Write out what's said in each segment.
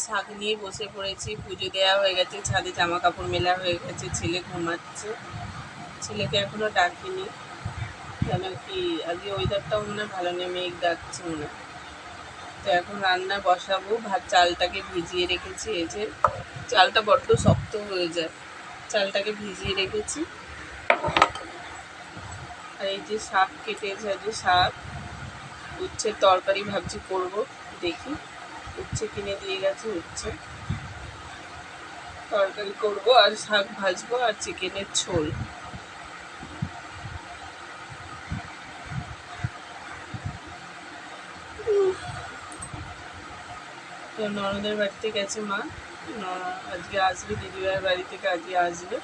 শাক নিয়ে বসে পড়েছি। পুজো দেওয়া হয়ে গেছে, ছাদে জামা কাপড় মেলা হয়ে গেছে, ছেলে ঘুমাচ্ছে, ছেলেকে এখনো ডাকিনি। কেন কি আজকে ওয়েদারটাও মনে ভালো নেই, মেঘ ডাকছে মনে। তো এখন রান্না বসাবো। ভাত চালটাকে ভিজিয়ে রেখেছি, এই যে চালটা বড্ড শক্ত হয়ে যায়, চালটাকে ভিজিয়ে রেখেছি। আর এই যে শাক কেটেছে, আজকে শাক উচ্ছের তরকারি ভাবছি করব, দেখি উচ্ছে কিনে দিয়ে গেছে, উচ্ছে তরকারি করব, আর শাক ভাজবো, আর চিকেনের ঝোল। তো ননদের বাড়িতে গেছে মা, আজকে আসবে, দিদিভাইয়ের বাড়ি থেকে আজকে আসবে,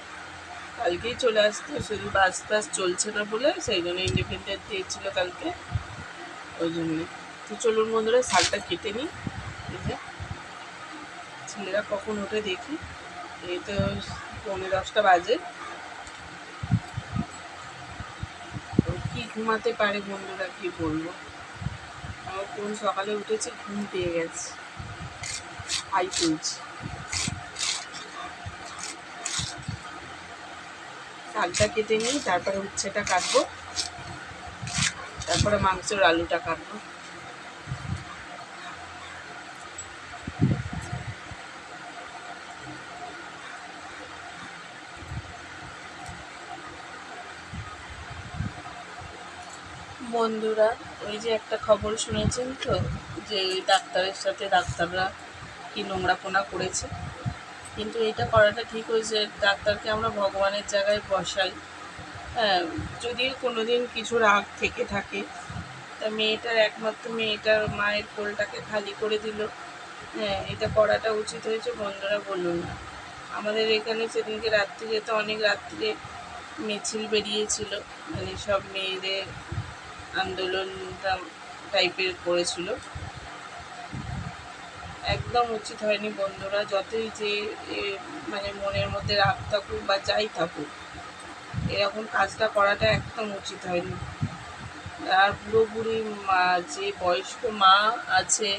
কালকেই চলে আসতো, শুধু বাস টাস চলছে না বলে, সেই জন্য ইন্ডিপেন্ডেন্ট ডে ছিল কালকে, ওই জন্যে। তো চলুন বন্ধুরা, শাকটা কেটে নিই। এই যে ছেলেরা কখন ওঠে দেখি, এই তো 9:45 বাজে। কি ঘুমাতে পারে বন্ধুরা, কি বলবো, আমার কোন সকালে উঠেছে, ঘুম পেয়ে গেছে, আই তুলছি। শাকটা কেটে নিই, তারপরে উচ্ছেটা কাটবো, তারপরে মাংসের আলুটা কাটবো। বন্ধুরা, ওই যে একটা খবর শুনেছেন তো, যে ওই ডাক্তারের সাথে ডাক্তাররা কি নোংরাপোনা করেছে। কিন্তু এটা করাটা ঠিক হয়েছে, ডাক্তারকে আমরা ভগবানের জায়গায় বসাই। হ্যাঁ, যদিও কোনো দিন কিছু রাগ থেকে থাকে, তা মেয়েটার একমাত্র মেয়েটার মায়ের কোলটাকে খালি করে দিল। হ্যাঁ, এটা করাটা উচিত হয়েছে বন্ধুরা, বলুন না। আমাদের এখানে সেদিনকে রাত্রিরে তো অনেক রাত্রিরে মিছিল বেরিয়েছিল, মানে সব মেয়েদের আন্দোলন টাইপের করেছিল। একদম উচিত হয়নি বন্ধুরা, যতই যে মানে মনের মধ্যে রাগ থাকুক বা যাই থাকুক, এরকম কাজটা করাটা একদম উচিত হয়নি। আর পুরোপুরি যে বয়স্ক মা আছে,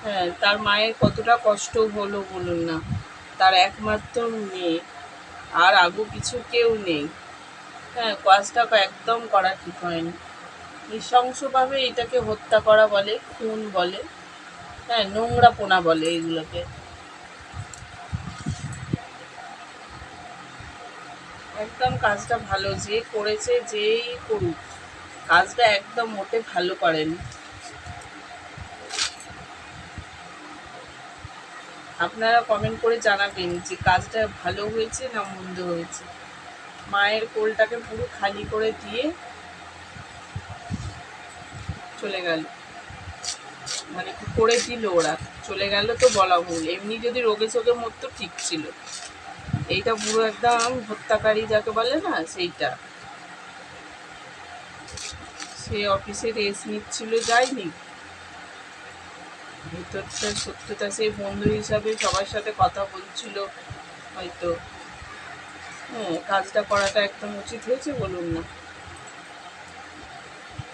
হ্যাঁ, তার মায়ের কতটা কষ্ট হলো বলুন না, তার একমাত্র মেয়ে, আর আগু কিছু কেউ নেই। হ্যাঁ, কাজটা একদম করা ঠিক হয়নি। নৃশংসভাবে এটাকে হত্যা করা বলে, খুন বলে, হ্যাঁ, নোংরাপোনা বলে এগুলোকে। একদম কাজটা ভালো, যে করেছে যেই করুক, কাজটা একদম মোটে ভালো করেন। আপনারা কমেন্ট করে জানাবেন যে কাজটা ভালো হয়েছে না মন্দ হয়েছে। মায়ের কোলটাকে পুরো খালি করে দিয়ে চলে গেল, মানে করে দিল ওরা, চলে গেল তো বলা ভুল। এমনি যদি রোগে শোগে মরতো ঠিক ছিল, এইটা পুরো একদম হত্যাকারী যাকে বলে না, সেইটা। সে অফিসে রেস্ট নিচ্ছিল, যায়নি, ভিতরটা সত্যতা, সেই বন্ধু হিসাবে সবার সাথে কথা বলছিল হয়তো। হ্যাঁ, কাজটা করাটা একদম উচিত হয়েছে বলুন না।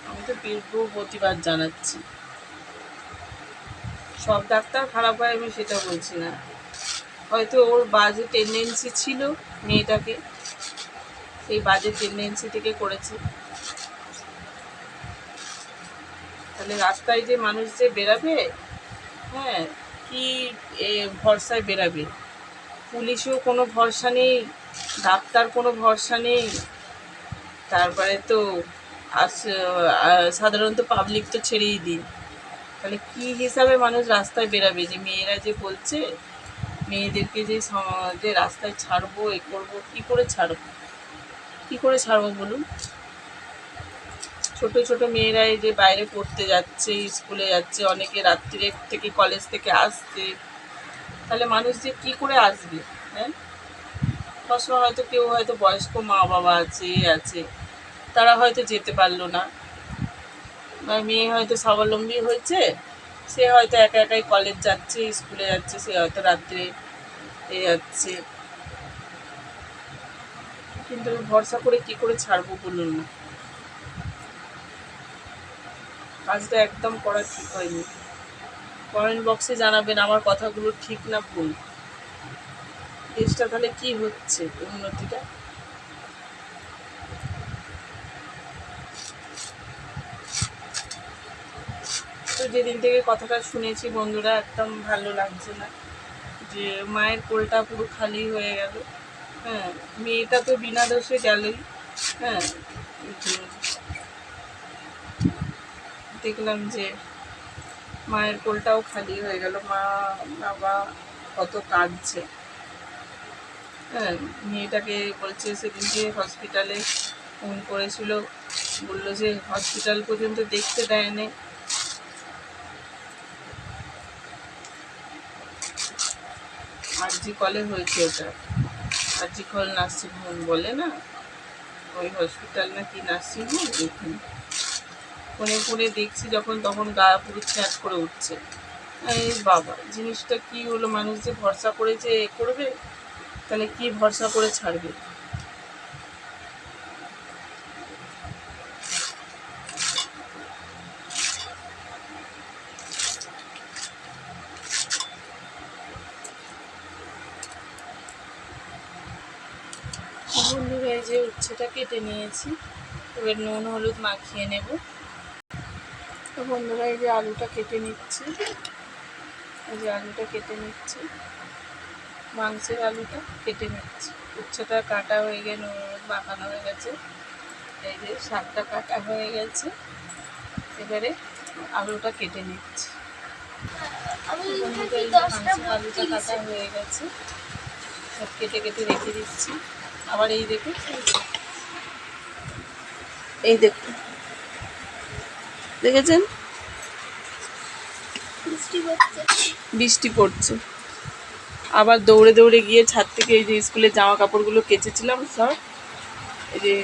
আমি তো তীব্র প্রতিবাদ জানাচ্ছি। সব ডাক্তার খারাপ হয় আমি সেটা বলছি না, হয়তো ওর বাজে টেন্ডেন্সি ছিল মেয়েটাকে, সেই বাজে টেন্ডেন্সি থেকে করেছে। তাহলে রাস্তায় যে মানুষ যে বেরাবে, হ্যাঁ, কি ভরসায় বেরাবে, পুলিশেও কোনো ভরসা নেই, ডাক্তার কোনো ভরসা নেই, তারপরে তো সাধারণত পাবলিক তো ছেড়েই দিন। তাহলে কি হিসাবে মানুষ রাস্তায় বেরাবে, যে মেয়েরা যে বলছে মেয়েদেরকে যে রাস্তায় ছাড়বো, এ করবো, কী করে ছাড়বো, কী করে ছাড়বো বলুন। ছোট ছোট মেয়েরা এই যে বাইরে পড়তে যাচ্ছে, স্কুলে যাচ্ছে, অনেকে রাত্রিরে থেকে কলেজ থেকে আসছে, তাহলে মানুষ যে কী করে আসবে। হ্যাঁ, সবসময় হয়তো কেউ হয়তো বয়স্ক মা বাবা আছে, তারা হয়তো যেতে পারলো না, বা মেয়ে হয়তো স্বাবলম্বী হয়েছে, সে হয়তো একা একাই কলেজ যাচ্ছে, স্কুলে যাচ্ছে, সে হয়তো রাত্রে যাচ্ছে, কিন্তু ভরসা করে কি করে ছাড়বো বলুন না। কাজটা একদম করা ঠিক হয়নি। কমেন্ট বক্সে জানাবেন আমার কথাগুলো ঠিক না ভুল, দেশটা তাহলে কি হচ্ছে উন্নতিটা। তো যেদিন থেকে কথাটা শুনেছি বন্ধুরা একদম ভালো লাগছে না, যে মায়ের কোলটা পুরো খালি হয়ে গেল। হ্যাঁ, মেয়েটা তো বিনা দোষে গেলই। হ্যাঁ, দেখলাম যে মায়ের কোলটাও খালি হয়ে গেল, মা বাবা কত কাঁদছে। হ্যাঁ, মেয়েটাকে বলছে সেদিনকে হসপিটালে ফোন করেছিল, বললো যে হসপিটাল পর্যন্ত দেখতে দেয়নি। আরজি কলে হয়েছে ওটা, আরজি কল নার্সিংহোম বলে না, ওই হসপিটাল নাকি নার্সিংহোম, ওইখানে ফোনে ফোনে দেখছি যখন তখন গা পুরো ছ্যাঁক করে উঠছে। এই বাবা, জিনিসটা কি হলো, মানুষ যে ভরসা করেছে এ করবে, তাহলে কি ভরসা করে ছাড়বে। বন্ধুরা এই যে উচ্ছেটা কেটে নিয়েছি, এবার নুন হলুদ মাখিয়ে নেব। তো বন্ধুরা এই যে আলুটা কেটে নিচ্ছি, এই যে আলুটা কেটে নিচ্ছি, মাংসের আলুটা কেটে নিচ্ছি। উচ্ছেটা কাটা হয়ে গিয়ে নুন হলুদ মাখানো হয়ে গেছে, এই যে শাকটা কাটা হয়ে গেছে, এবারে আলুটা কেটে নিচ্ছি। বন্ধুরা এই যে মাংসের আলুটা কাটা হয়ে গেছে, সব কেটে কেটে রেখে দিচ্ছি। আবার এই দেখুন, এই দেখুন, দেখেছেন বৃষ্টি পড়ছে। আবার দৌড়ে দৌড়ে গিয়ে ছাদ থেকে এই যে স্কুলের জামা কাপড়গুলো কেচেছিলাম সব, এই যে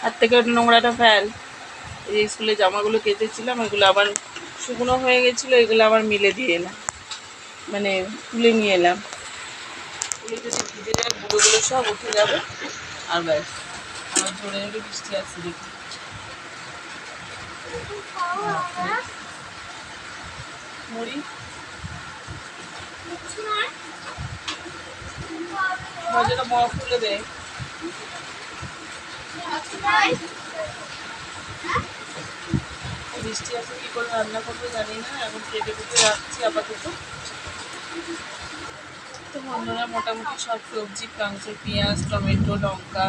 হাত থেকে নোংরাটা ফেল, এই যে স্কুলের জামাগুলো কেচেছিলাম, এগুলো আবার শুকনো হয়ে গেছিলো, এগুলো আবার মিলে দিয়ে এলাম, মানে তুলে নিয়ে এলাম। এগুলো যদি ভিজে যায় গুঁড়োগুলো সব উঠে যাবে, আর ব্যাস আমার ঝরে ঝরে বৃষ্টি আসছে দেখি। মুড়ি মজাটা ময়া খুলে দেয়। বৃষ্টি আসে কী করে রান্না করবো জানি না, এখন কেটে কেটে রাখছি আপাতত। তো বন্ধুরা মোটামুটি সব সবজি, মাংস, পেঁয়াজ, টমেটো, লঙ্কা,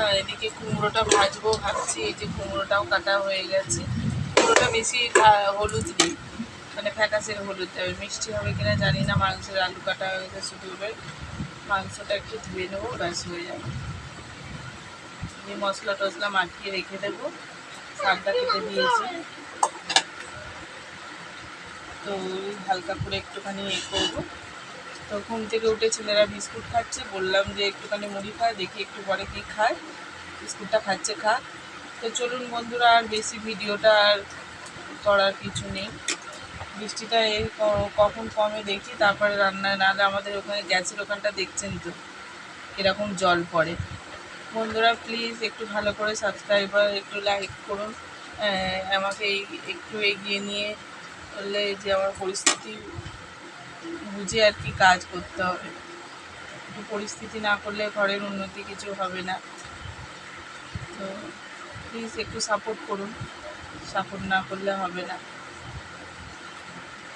আর এদিকে কুমড়োটা ভাজবো ভাবছি। এই যে কুমড়োটাও কাটা হয়ে গেছে, কুমড়োটা বেশি হলুদ নেই, মানে ফ্যাকাসের হলুদ দেবে, মিষ্টি হবে কিনা জানি না। মাংসের আলু কাটা হয়ে গেছে, শুধু এবার মাংসটা একটু ধুয়ে নেবো, ব্যাস হয়ে যাবে। এই মশলা টশলা মাখিয়ে রেখে দেবো, শাকটা কেটে দিয়েছি, তো হালকা করে একটুখানি করবো। তো ঘুম থেকে উঠে ছেলেরা বিস্কুট খাচ্ছে, বললাম যে একটুখানি মুড়ি খায়, দেখি একটু পরে কি খায়, বিস্কুটটা খাচ্ছে খা। তো চলুন বন্ধুরা, আর বেশি ভিডিওটা আর করার কিছু নেই, বৃষ্টিটা এই কখন কমে দেখি, তারপরে রান্না। নাহলে আমাদের ওখানে গ্যাসের ওখানটা দেখছেন তো কীরকম জল পড়ে। বন্ধুরা প্লিজ একটু ভালো করে সাবস্ক্রাইবার একটু লাইক করুন, আমাকে একটু এগিয়ে নিয়ে বললে যে আমার পরিস্থিতি বুঝে আর কি কাজ করতে হবে। একটু পরিস্থিতি না করলে ঘরের উন্নতি কিছু হবে না। তো প্লিজ একটু সাপোর্ট করুন, সাপোর্ট না করলে হবে না।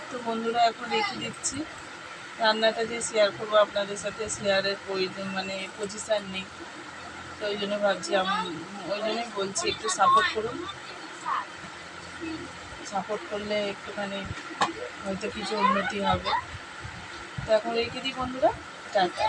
তো বন্ধুরা এখন রেখে দিচ্ছি, রান্নাটা যে শেয়ার করবো আপনাদের সাথে, শেয়ারের প্রয়োজন মানে পজিশান নেই, তো ওই জন্য ভাবছি, আমি ওই জন্যই বলছি একটু সাপোর্ট করুন, সাপোর্ট করলে একটুখানি হয়তো কিছু উন্নতি হবে। তো এখন রেখে দিই বন্ধুরা, টাটা।